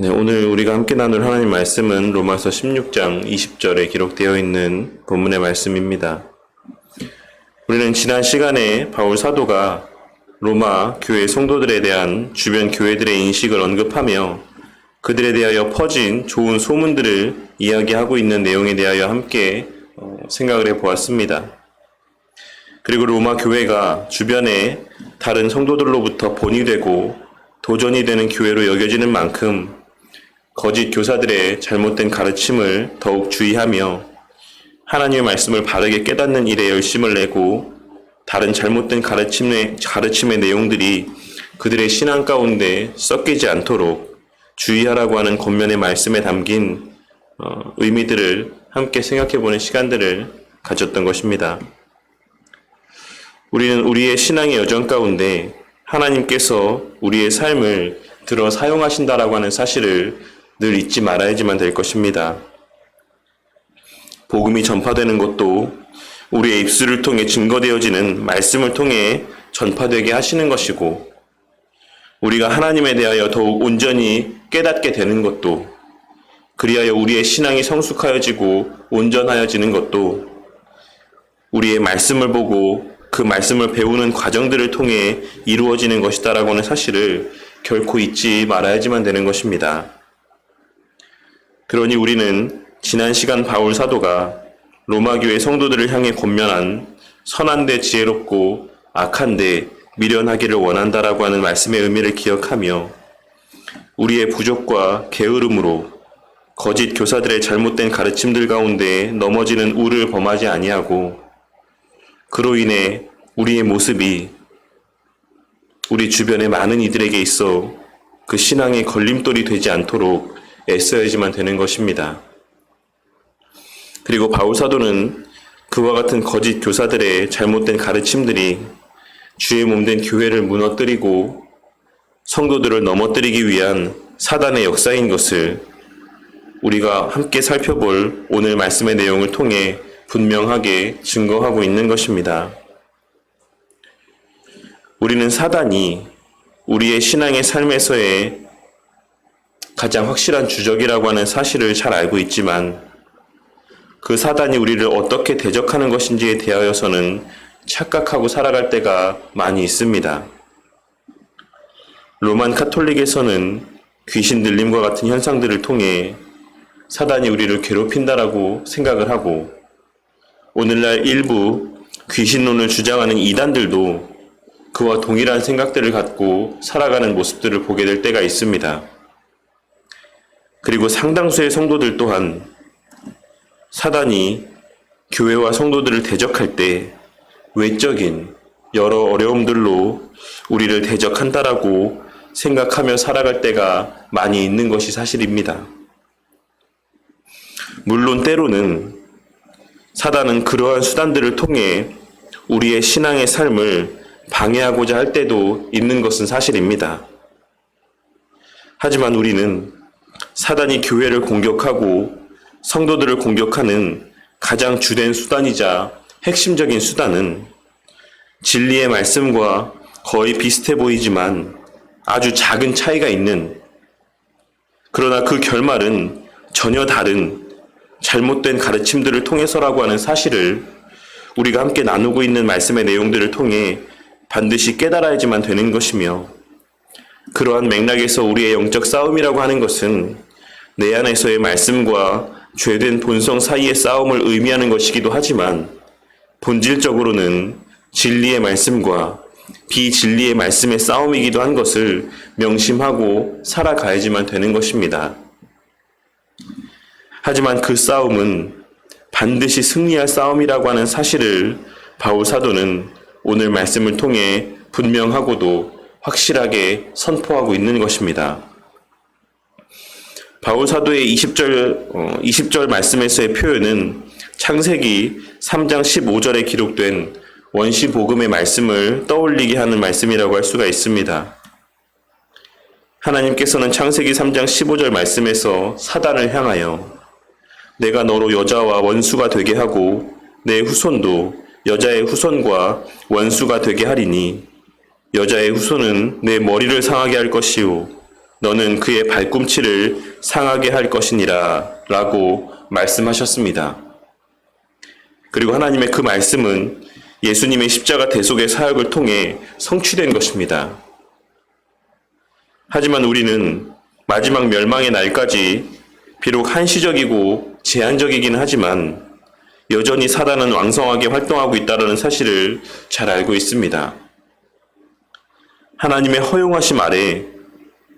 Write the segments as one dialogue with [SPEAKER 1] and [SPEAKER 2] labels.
[SPEAKER 1] 네, 오늘 우리가 함께 나눌 하나님 말씀은 로마서 16장 20절에 기록되어 있는 본문의 말씀입니다. 우리는 지난 시간에 바울 사도가 로마 교회 성도들에 대한 주변 교회들의 인식을 언급하며 그들에 대하여 퍼진 좋은 소문들을 이야기하고 있는 내용에 대하여 함께 생각을 해보았습니다. 그리고 로마 교회가 주변에 다른 성도들로부터 본이 되고 도전이 되는 교회로 여겨지는 만큼 거짓 교사들의 잘못된 가르침을 더욱 주의하며 하나님의 말씀을 바르게 깨닫는 일에 열심을 내고 다른 잘못된 가르침의 내용들이 그들의 신앙 가운데 섞이지 않도록 주의하라고 하는 권면의 말씀에 담긴 의미들을 함께 생각해보는 시간들을 가졌던 것입니다. 우리는 우리의 신앙의 여정 가운데 하나님께서 우리의 삶을 들어 사용하신다라고 하는 사실을 늘 잊지 말아야지만 될 것입니다. 복음이 전파되는 것도 우리의 입술을 통해 증거되어지는 말씀을 통해 전파되게 하시는 것이고, 우리가 하나님에 대하여 더욱 온전히 깨닫게 되는 것도, 그리하여 우리의 신앙이 성숙하여지고 온전하여지는 것도 우리의 말씀을 보고 그 말씀을 배우는 과정들을 통해 이루어지는 것이다라고 하는 사실을 결코 잊지 말아야지만 되는 것입니다. 그러니 우리는 지난 시간 바울 사도가 로마 교회 성도들을 향해 권면한 선한데 지혜롭고 악한데 미련하기를 원한다라고 하는 말씀의 의미를 기억하며 우리의 부족과 게으름으로 거짓 교사들의 잘못된 가르침들 가운데 넘어지는 우를 범하지 아니하고, 그로 인해 우리의 모습이 우리 주변의 많은 이들에게 있어 그 신앙의 걸림돌이 되지 않도록 애써야지만 되는 것입니다. 그리고 바울 사도는 그와 같은 거짓 교사들의 잘못된 가르침들이 주의 몸된 교회를 무너뜨리고 성도들을 넘어뜨리기 위한 사단의 역사인 것을 우리가 함께 살펴볼 오늘 말씀의 내용을 통해 분명하게 증거하고 있는 것입니다. 우리는 사단이 우리의 신앙의 삶에서의 가장 확실한 주적이라고 하는 사실을 잘 알고 있지만, 그 사단이 우리를 어떻게 대적하는 것인지에 대하여서는 착각하고 살아갈 때가 많이 있습니다. 로만 카톨릭에서는 귀신 들림과 같은 현상들을 통해 사단이 우리를 괴롭힌다라고 생각을 하고, 오늘날 일부 귀신론을 주장하는 이단들도 그와 동일한 생각들을 갖고 살아가는 모습들을 보게 될 때가 있습니다. 그리고 상당수의 성도들 또한 사단이 교회와 성도들을 대적할 때 외적인 여러 어려움들로 우리를 대적한다라고 생각하며 살아갈 때가 많이 있는 것이 사실입니다. 물론 때로는 사단은 그러한 수단들을 통해 우리의 신앙의 삶을 방해하고자 할 때도 있는 것은 사실입니다. 하지만 우리는 사단이 교회를 공격하고 성도들을 공격하는 가장 주된 수단이자 핵심적인 수단은 진리의 말씀과 거의 비슷해 보이지만 아주 작은 차이가 있는, 그러나 그 결말은 전혀 다른 잘못된 가르침들을 통해서라고 하는 사실을 우리가 함께 나누고 있는 말씀의 내용들을 통해 반드시 깨달아야지만 되는 것이며, 그러한 맥락에서 우리의 영적 싸움이라고 하는 것은 내 안에서의 말씀과 죄된 본성 사이의 싸움을 의미하는 것이기도 하지만, 본질적으로는 진리의 말씀과 비진리의 말씀의 싸움이기도 한 것을 명심하고 살아가야지만 되는 것입니다. 하지만 그 싸움은 반드시 승리할 싸움이라고 하는 사실을 바울 사도는 오늘 말씀을 통해 분명하고도 확실하게 선포하고 있는 것입니다. 바울 사도의 20절 말씀에서의 표현은 창세기 3장 15절에 기록된 원시 복음의 말씀을 떠올리게 하는 말씀이라고 할 수가 있습니다. 하나님께서는 창세기 3장 15절 말씀에서 사단을 향하여 내가 너로 여자와 원수가 되게 하고 내 후손도 여자의 후손과 원수가 되게 하리니 여자의 후손은 내 머리를 상하게 할 것이요 너는 그의 발꿈치를 상하게 할 것이니라 라고 말씀하셨습니다. 그리고 하나님의 그 말씀은 예수님의 십자가 대속의 사역을 통해 성취된 것입니다. 하지만 우리는 마지막 멸망의 날까지 비록 한시적이고 제한적이긴 하지만 여전히 사단은 왕성하게 활동하고 있다는 사실을 잘 알고 있습니다. 하나님의 허용하심 아래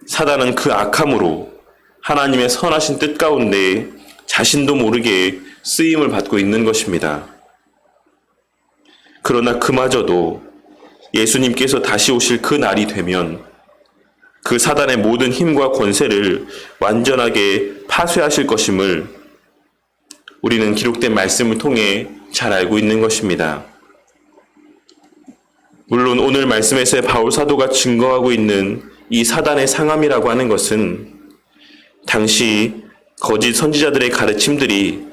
[SPEAKER 1] 사단은 그 악함으로 하나님의 선하신 뜻 가운데 자신도 모르게 쓰임을 받고 있는 것입니다. 그러나 그마저도 예수님께서 다시 오실 그 날이 되면 그 사단의 모든 힘과 권세를 완전하게 파쇄하실 것임을 우리는 기록된 말씀을 통해 잘 알고 있는 것입니다. 물론 오늘 말씀에서의 바울 사도가 증거하고 있는 이 사단의 상함이라고 하는 것은 당시 거짓 선지자들의 가르침들이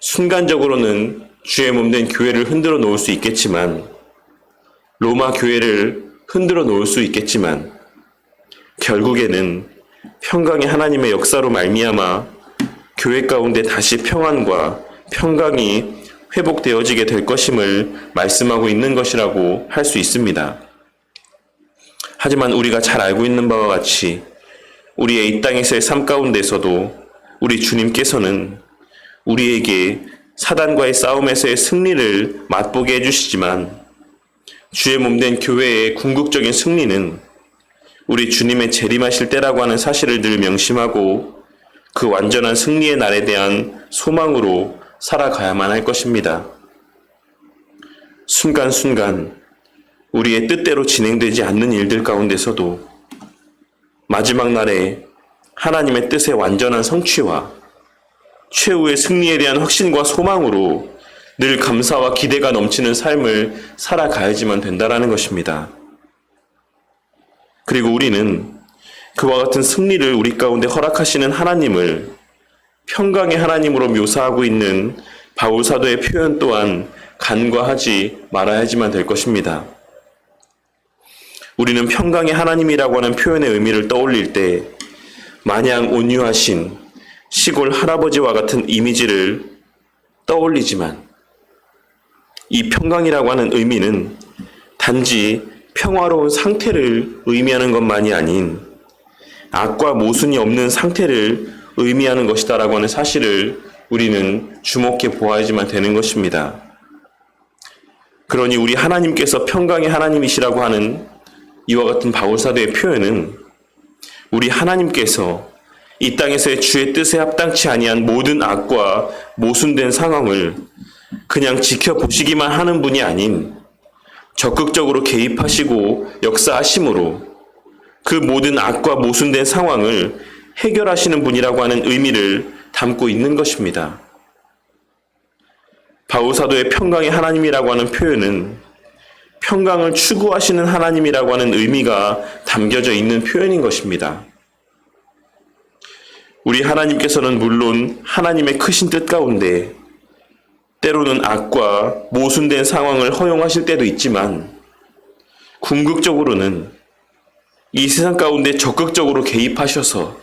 [SPEAKER 1] 순간적으로는 주의 몸된 교회를 흔들어 놓을 수 있겠지만, 로마 교회를 흔들어 놓을 수 있겠지만, 결국에는 평강의 하나님의 역사로 말미암아 교회 가운데 다시 평안과 평강이 회복되어지게 될 것임을 말씀하고 있는 것이라고 할 수 있습니다. 하지만 우리가 잘 알고 있는 바와 같이 우리의 이 땅에서의 삶 가운데서도 우리 주님께서는 우리에게 사단과의 싸움에서의 승리를 맛보게 해주시지만 주의 몸된 교회의 궁극적인 승리는 우리 주님의 재림하실 때라고 하는 사실을 늘 명심하고 그 완전한 승리의 날에 대한 소망으로 살아가야만 할 것입니다. 순간순간 우리의 뜻대로 진행되지 않는 일들 가운데서도 마지막 날에 하나님의 뜻의 완전한 성취와 최후의 승리에 대한 확신과 소망으로 늘 감사와 기대가 넘치는 삶을 살아가야지만 된다라는 것입니다. 그리고 우리는 그와 같은 승리를 우리 가운데 허락하시는 하나님을 평강의 하나님으로 묘사하고 있는 바울 사도의 표현 또한 간과하지 말아야지만 될 것입니다. 우리는 평강의 하나님이라고 하는 표현의 의미를 떠올릴 때 마냥 온유하신 시골 할아버지와 같은 이미지를 떠올리지만 이 평강이라고 하는 의미는 단지 평화로운 상태를 의미하는 것만이 아닌 악과 모순이 없는 상태를 의미하는 것이다라고 하는 사실을 우리는 주목해 보아야지만 되는 것입니다. 그러니 우리 하나님께서 평강의 하나님이시라고 하는 이와 같은 바울 사도의 표현은 우리 하나님께서 이 땅에서의 주의 뜻에 합당치 아니한 모든 악과 모순된 상황을 그냥 지켜보시기만 하는 분이 아닌 적극적으로 개입하시고 역사하심으로 그 모든 악과 모순된 상황을 해결하시는 분이라고 하는 의미를 담고 있는 것입니다. 바울 사도의 평강의 하나님이라고 하는 표현은 평강을 추구하시는 하나님이라고 하는 의미가 담겨져 있는 표현인 것입니다. 우리 하나님께서는 물론 하나님의 크신 뜻 가운데 때로는 악과 모순된 상황을 허용하실 때도 있지만 궁극적으로는 이 세상 가운데 적극적으로 개입하셔서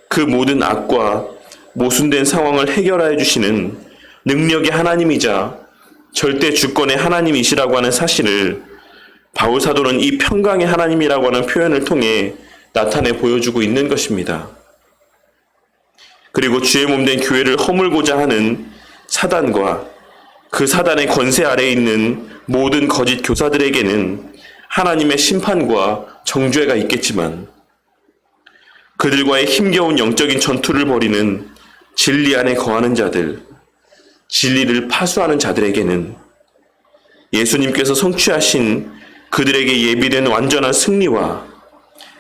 [SPEAKER 1] 그 모든 악과 모순된 상황을 해결하여 주시는 능력의 하나님이자 절대 주권의 하나님이시라고 하는 사실을 바울 사도는 이 평강의 하나님이라고 하는 표현을 통해 나타내 보여주고 있는 것입니다. 그리고 주의 몸된 교회를 허물고자 하는 사단과 그 사단의 권세 아래에 있는 모든 거짓 교사들에게는 하나님의 심판과 정죄가 있겠지만 그들과의 힘겨운 영적인 전투를 벌이는 진리 안에 거하는 자들, 진리를 파수하는 자들에게는 예수님께서 성취하신 그들에게 예비된 완전한 승리와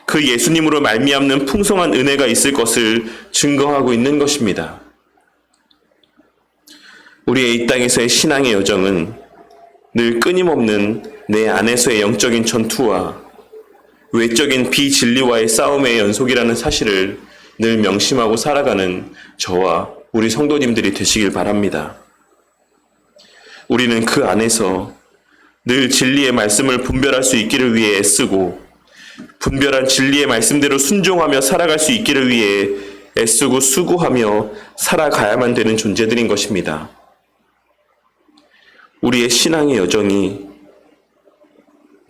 [SPEAKER 1] 그 예수님으로 말미암는 풍성한 은혜가 있을 것을 증거하고 있는 것입니다. 우리의 이 땅에서의 신앙의 여정은 늘 끊임없는 내 안에서의 영적인 전투와 외적인 비진리와의 싸움의 연속이라는 사실을 늘 명심하고 살아가는 저와 우리 성도님들이 되시길 바랍니다. 우리는 그 안에서 늘 진리의 말씀을 분별할 수 있기를 위해 애쓰고 분별한 진리의 말씀대로 순종하며 살아갈 수 있기를 위해 애쓰고 수고하며 살아가야만 되는 존재들인 것입니다. 우리의 신앙의 여정이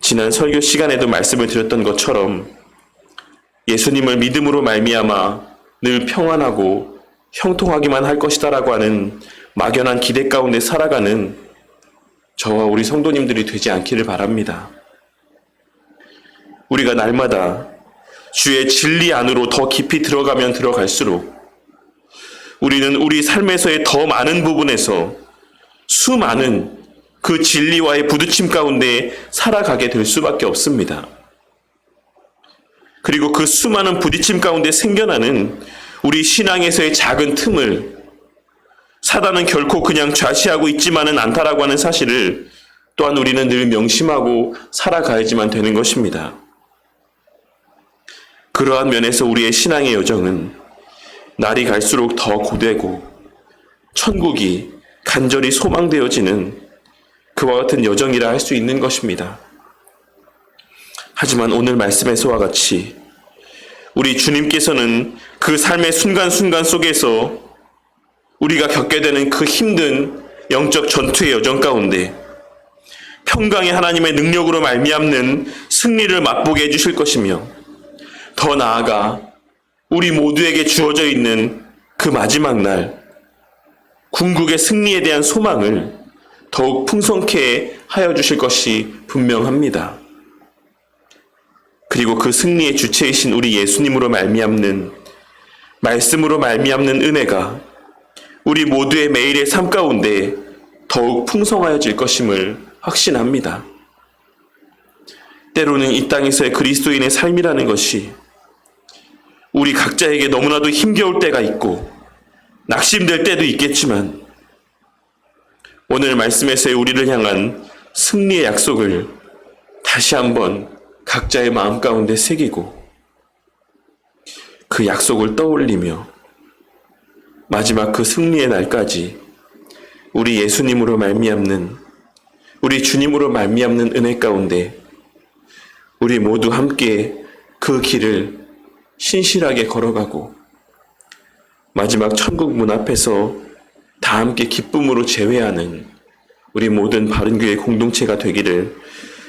[SPEAKER 1] 지난 설교 시간에도 말씀을 드렸던 것처럼 예수님을 믿음으로 말미암아 늘 평안하고 형통하기만 할 것이다라고 하는 막연한 기대 가운데 살아가는 저와 우리 성도님들이 되지 않기를 바랍니다. 우리가 날마다 주의 진리 안으로 더 깊이 들어가면 들어갈수록 우리는 우리 삶에서의 더 많은 부분에서 수많은 그 진리와의 부딪힘 가운데 살아가게 될 수밖에 없습니다. 그리고 그 수많은 부딪힘 가운데 생겨나는 우리 신앙에서의 작은 틈을 사단은 결코 그냥 좌시하고 있지만은 않다라고 하는 사실을 또한 우리는 늘 명심하고 살아가야지만 되는 것입니다. 그러한 면에서 우리의 신앙의 여정은 날이 갈수록 더 고되고 천국이 간절히 소망되어지는 그와 같은 여정이라 할 수 있는 것입니다. 하지만 오늘 말씀에서와 같이 우리 주님께서는 그 삶의 순간순간 속에서 우리가 겪게 되는 그 힘든 영적 전투의 여정 가운데 평강의 하나님의 능력으로 말미암는 승리를 맛보게 해주실 것이며 더 나아가 우리 모두에게 주어져 있는 그 마지막 날 궁극의 승리에 대한 소망을 더욱 풍성케 하여 주실 것이 분명합니다. 그리고 그 승리의 주체이신 우리 예수님으로 말미암는 말씀으로 말미암는 은혜가 우리 모두의 매일의 삶 가운데 더욱 풍성하여질 것임을 확신합니다. 때로는 이 땅에서의 그리스도인의 삶이라는 것이 우리 각자에게 너무나도 힘겨울 때가 있고 낙심될 때도 있겠지만 오늘 말씀에서의 우리를 향한 승리의 약속을 다시 한번 각자의 마음 가운데 새기고 그 약속을 떠올리며 마지막 그 승리의 날까지 우리 예수님으로 말미암는 우리 주님으로 말미암는 은혜 가운데 우리 모두 함께 그 길을 신실하게 걸어가고 마지막 천국 문 앞에서 다 함께 기쁨으로 제외하는 우리 모든 바른교회 공동체가 되기를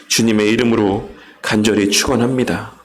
[SPEAKER 1] 주님의 이름으로 간절히 축원합니다.